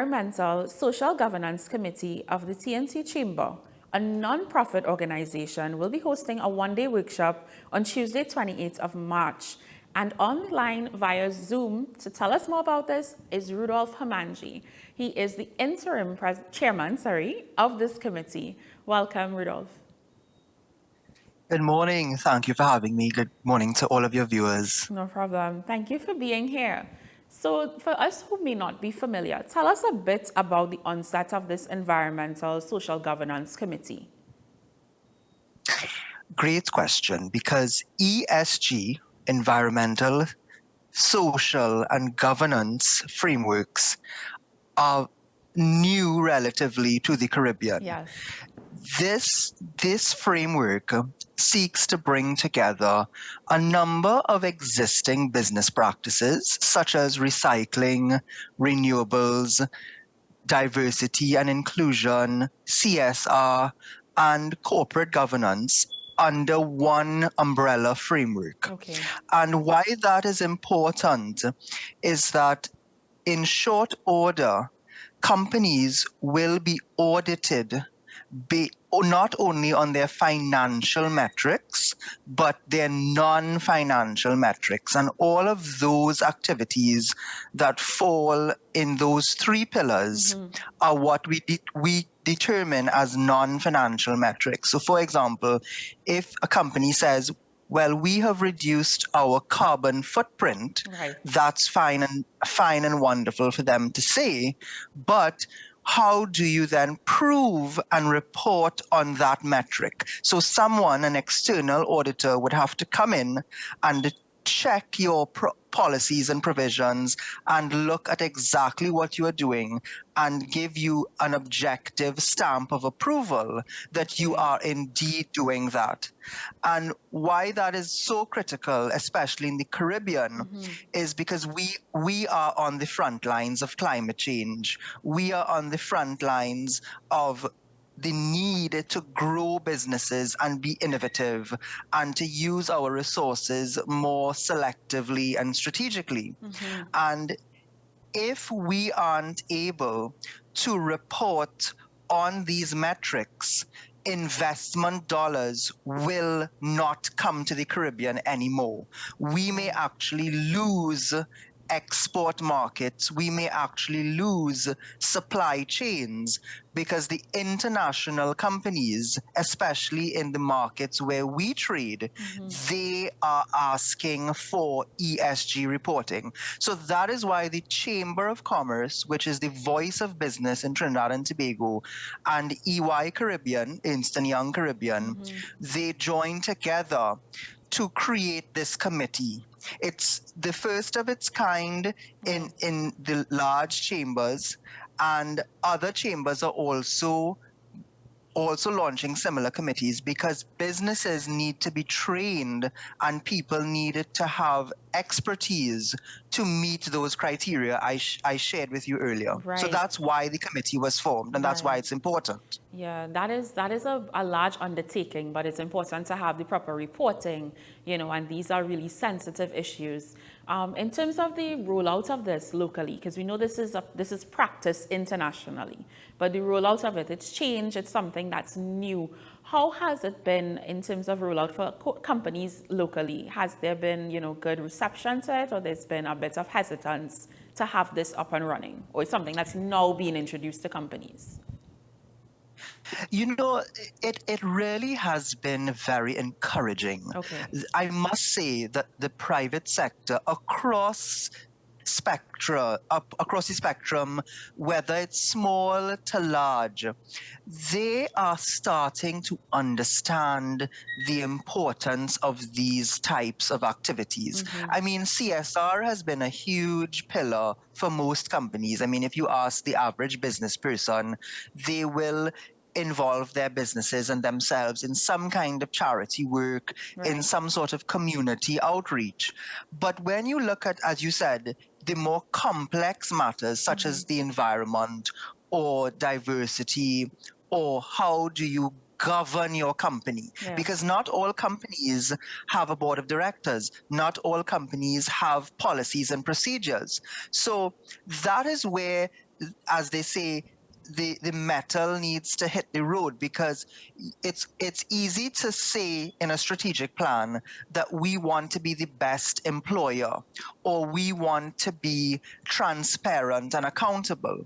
Environmental Social Governance Committee of the T&T Chamber, a non-profit organization, will be hosting a one-day workshop on Tuesday, 28th of March. And online via Zoom to tell us more about this is Rudolph Hanamji. He is the interim chairman, of this committee. Welcome, Rudolph. Good morning. Thank you for having me. Good morning to all of your viewers. No problem. Thank you for being here. So for us who may not be familiar, tell us a bit about the onset of this Environmental Social Governance Committee. Great question, because ESG, environmental, social, and governance frameworks are new relatively to the Caribbean. Yes. This framework seeks to bring together a number of existing business practices, such as recycling, renewables, diversity and inclusion, CSR, and corporate governance under one umbrella framework. Okay. And why that is important is that in short order, companies will be audited not only on their financial metrics, but their non-financial metrics. And all of those activities that fall in those three pillars are what we determine as non-financial metrics. So for example, if a company says, well, we have reduced our carbon footprint, Right. that's fine and wonderful for them to say, but how do you then prove and report on that metric? So someone, an external auditor, would have to come in and check your policies and provisions and look at exactly what you are doing and give you an objective stamp of approval that you are indeed doing that. And why that is so critical, especially in the Caribbean, is because we are on the front lines of climate change. We are on the front lines of the need to grow businesses and be innovative and to use our resources more selectively and strategically. And if we aren't able to report on these metrics, investment dollars will not come to the Caribbean anymore. We may actually lose export markets, we may actually lose supply chains because the international companies, especially in the markets where we trade, they are asking for ESG reporting. So that is why the Chamber of Commerce, which is the voice of business in Trinidad and Tobago, and EY Caribbean, Ernst & Young Caribbean, they join together to create this committee. It's the first of its kind in the large chambers, and other chambers are also launching similar committees because businesses need to be trained and people needed to have expertise to meet those criteria I shared with you earlier. Right. So that's why the committee was formed, and that's why it's important. Yeah, that is a large undertaking, but it's important to have the proper reporting, and these are really sensitive issues. In terms of the rollout of this locally, because we know this is practice internationally, but the rollout of it's changed, it's something that's new. How has it been in terms of rollout for companies locally? Has there been, good reception to it, or there's been a bit of hesitance to have this up and running, or it's something that's now being introduced to companies? It really has been very encouraging. Okay. I must say that the private sector across the spectrum, whether it's small to large, they are starting to understand the importance of these types of activities. I mean, CSR has been a huge pillar for most companies. I mean, if you ask the average business person, they will involve their businesses and themselves in some kind of charity work, in some sort of community outreach. But when you look at, as you said, the more complex matters, such as the environment or diversity, or how do you govern your company? Because not all companies have a board of directors. Not all companies have policies and procedures. So that is where as they say, the metal needs to hit the road, because it's easy to say in a strategic plan that we want to be the best employer, or we want to be transparent and accountable.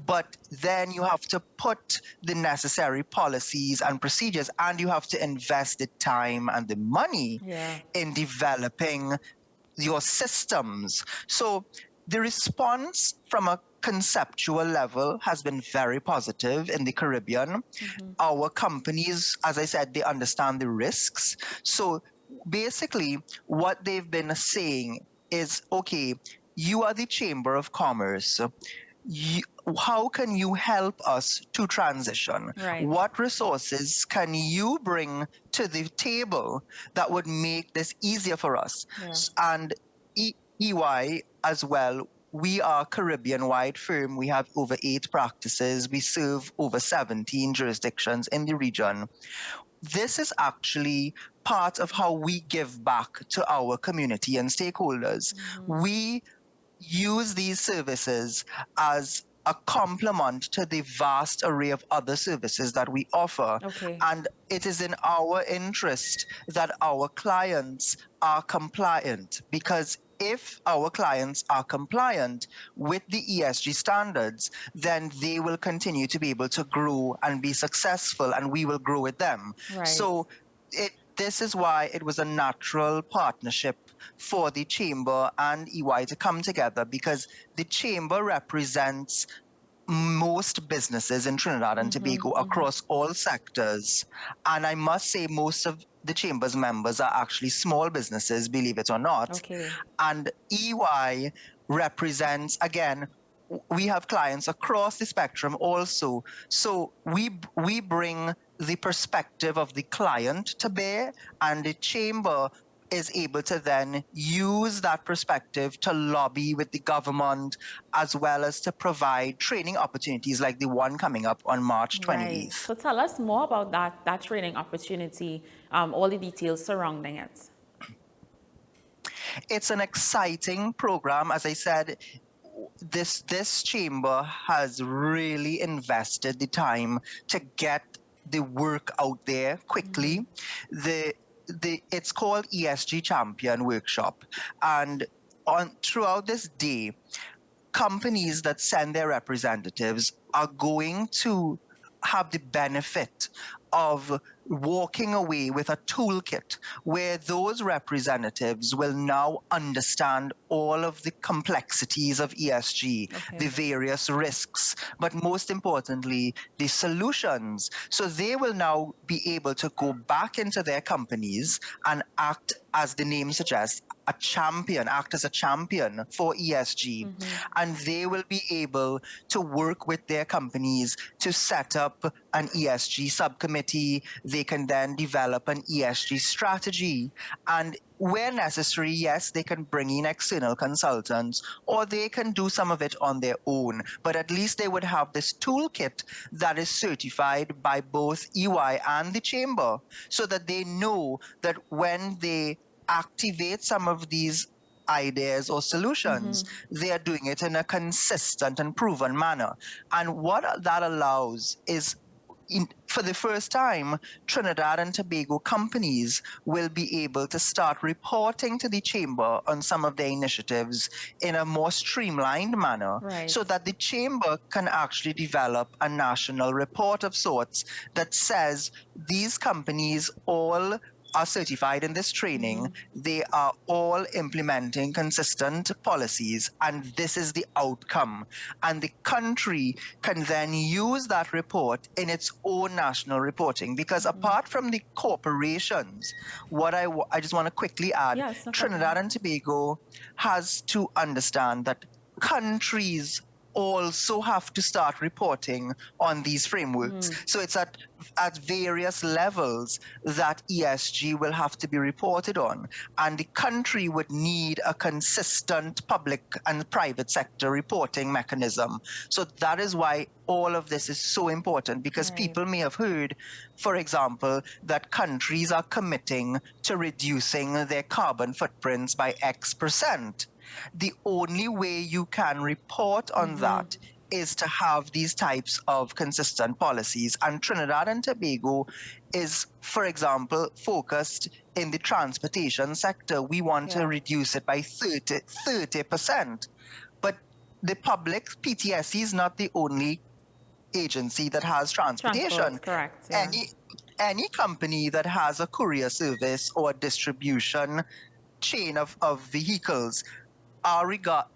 But then you have to put the necessary policies and procedures, and you have to invest the time and the money in developing your systems. So the response from a conceptual level has been very positive in the Caribbean. Our companies, as I said, they understand the risks. So basically, what they've been saying is, okay, you are the Chamber of Commerce. How can you help us to transition? Right. What resources can you bring to the table that would make this easier for us? And EY as well, we are a Caribbean-wide firm. We have over 8 practices. We serve over 17 jurisdictions in the region. This is actually part of how we give back to our community and stakeholders. We use these services as a complement to the vast array of other services that we offer. And it is in our interest that our clients are compliant, because if our clients are compliant with the ESG standards, then they will continue to be able to grow and be successful, and we will grow with them. So this is why it was a natural partnership for the Chamber and EY to come together, because the Chamber represents most businesses in Trinidad and Tobago across all sectors. And I must say, most of the Chamber's members are actually small businesses, believe it or not. And EY represents, again, we have clients across the spectrum also. So we bring the perspective of the client to bear, and the Chamber is able to then use that perspective to lobby with the government, as well as to provide training opportunities like the one coming up on March 28th. So tell us more about that training opportunity, all the details surrounding it. It's an exciting program. As I said, this chamber has really invested the time to get the work out there quickly. It's called ESG Champion Workshop, and throughout this day, companies that send their representatives are going to have the benefit of walking away with a toolkit where those representatives will now understand all of the complexities of ESG, the various risks, but most importantly, the solutions. So they will now be able to go back into their companies and act, as the name suggests, act as a champion for ESG. And they will be able to work with their companies to set up an ESG subcommittee. They can then develop an ESG strategy. And where necessary, yes, they can bring in external consultants, or they can do some of it on their own. But at least they would have this toolkit that is certified by both EY and the Chamber, so that they know that when they activate some of these ideas or solutions, they are doing it in a consistent and proven manner. And what that allows is, for the first time, Trinidad and Tobago companies will be able to start reporting to the Chamber on some of their initiatives in a more streamlined manner, so that the Chamber can actually develop a national report of sorts that says these companies all are certified in this training, they are all implementing consistent policies, and this is the outcome. And the country can then use that report in its own national reporting, because apart from the corporations, what I just want to quickly add, Trinidad and Tobago has to understand that countries also have to start reporting on these frameworks. So it's at various levels that ESG will have to be reported on. And the country would need a consistent public and private sector reporting mechanism. So that is why all of this is so important, because people may have heard, for example, that countries are committing to reducing their carbon footprints by X%. The only way you can report on that is to have these types of consistent policies. And Trinidad and Tobago is, for example, focused in the transportation sector. We want to reduce it by 30%. But the public, PTSC is not the only agency that has transportation. Correct. Yeah. Any company that has a courier service or distribution chain of vehicles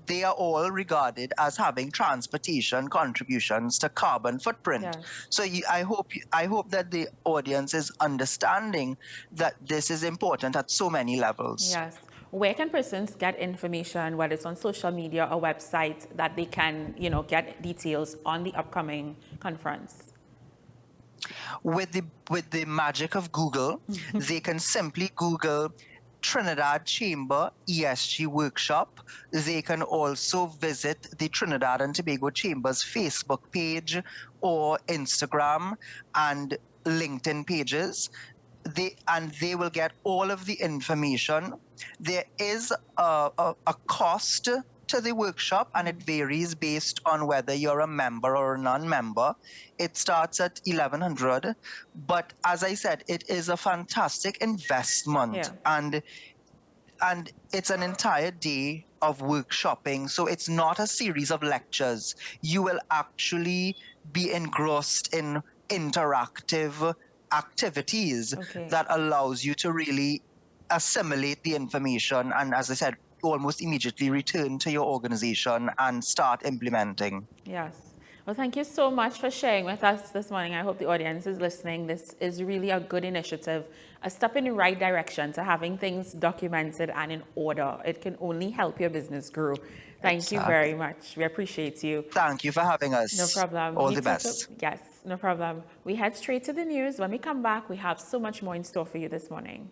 they are all regarded as having transportation contributions to carbon footprint. Yes. So I hope that the audience is understanding that this is important at so many levels. Yes. Where can persons get information, whether it's on social media or website, that they can, get details on the upcoming conference? With the magic of Google, they can simply Google Trinidad Chamber ESG workshop. They can also visit the Trinidad and Tobago Chamber's Facebook page or Instagram and LinkedIn pages. They will get all of the information. There is a cost to the workshop, and it varies based on whether you're a member or a non-member. It starts at $1,100, but as I said, it is a fantastic investment, and it's an entire day of workshopping. So it's not a series of lectures. You will actually be engrossed in interactive activities that allows you to really assimilate the information and, as I said, almost immediately return to your organization and start implementing. Yes. Well, thank you so much for sharing with us this morning. I hope the audience is listening. This is really a good initiative, a step in the right direction to having things documented and in order. It can only help your business grow. Thank you very much. We appreciate you. Thank you for having us. No problem. All the best. Yes, no problem. We head straight to the news. When we come back, we have so much more in store for you this morning.